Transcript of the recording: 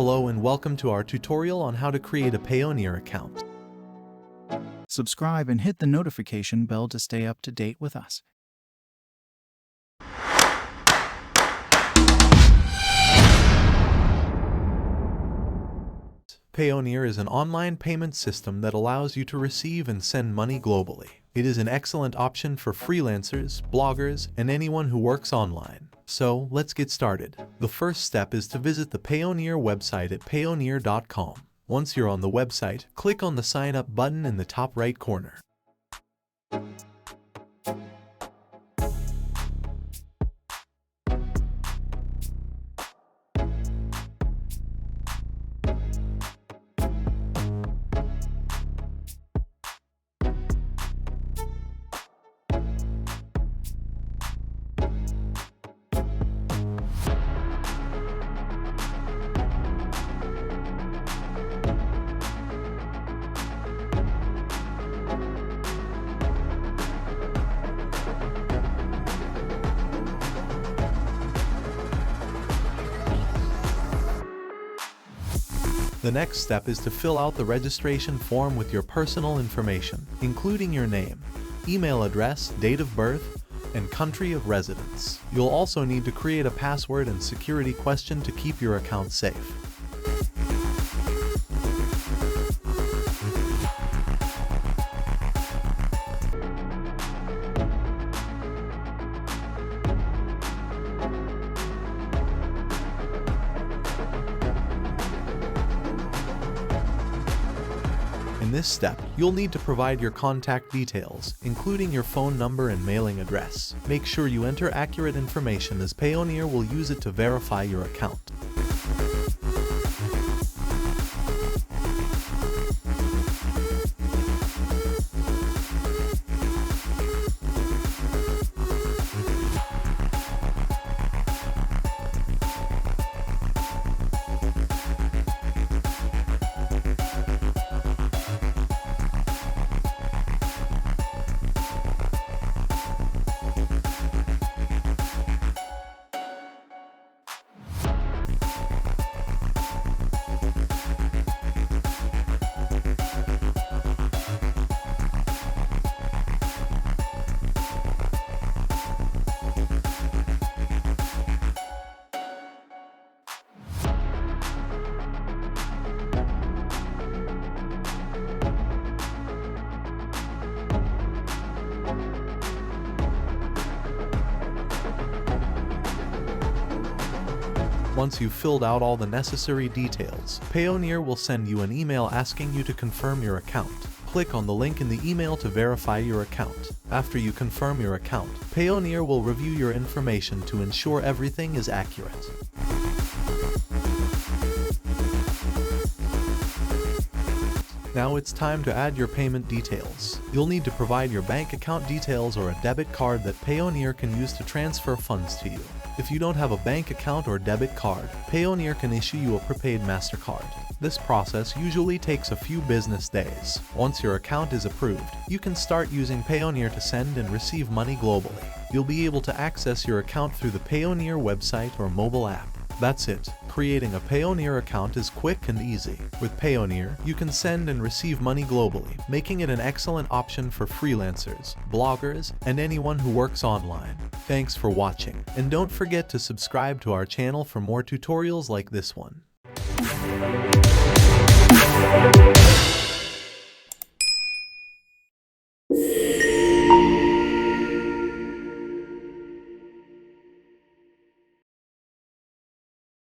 Hello and welcome to our tutorial on how to create a Payoneer account. Subscribe and hit the notification bell to stay up to date with us. Payoneer is an online payment system that allows you to receive and send money globally. It is an excellent option for freelancers, bloggers, and anyone who works online. So, let's get started. The first step is to visit the Payoneer website at payoneer.com. Once you're on the website, click on the Sign Up button in the top right corner. The next step is to fill out the registration form with your personal information, including your name, email address, date of birth, and country of residence. You'll also need to create a password and security question to keep your account safe. In this step, you'll need to provide your contact details, including your phone number and mailing address. Make sure you enter accurate information as Payoneer will use it to verify your account. Once you've filled out all the necessary details, Payoneer will send you an email asking you to confirm your account. Click on the link in the email to verify your account. After you confirm your account, Payoneer will review your information to ensure everything is accurate. Now it's time to add your payment details. You'll need to provide your bank account details or a debit card that Payoneer can use to transfer funds to you. If you don't have a bank account or debit card, Payoneer can issue you a prepaid MasterCard. This process usually takes a few business days. Once your account is approved, you can start using Payoneer to send and receive money globally. You'll be able to access your account through the Payoneer website or mobile app. That's it. Creating a Payoneer account is quick and easy. With Payoneer, you can send and receive money globally, making it an excellent option for freelancers, bloggers, and anyone who works online. Thanks for watching, and don't forget to subscribe to our channel for more tutorials like this one.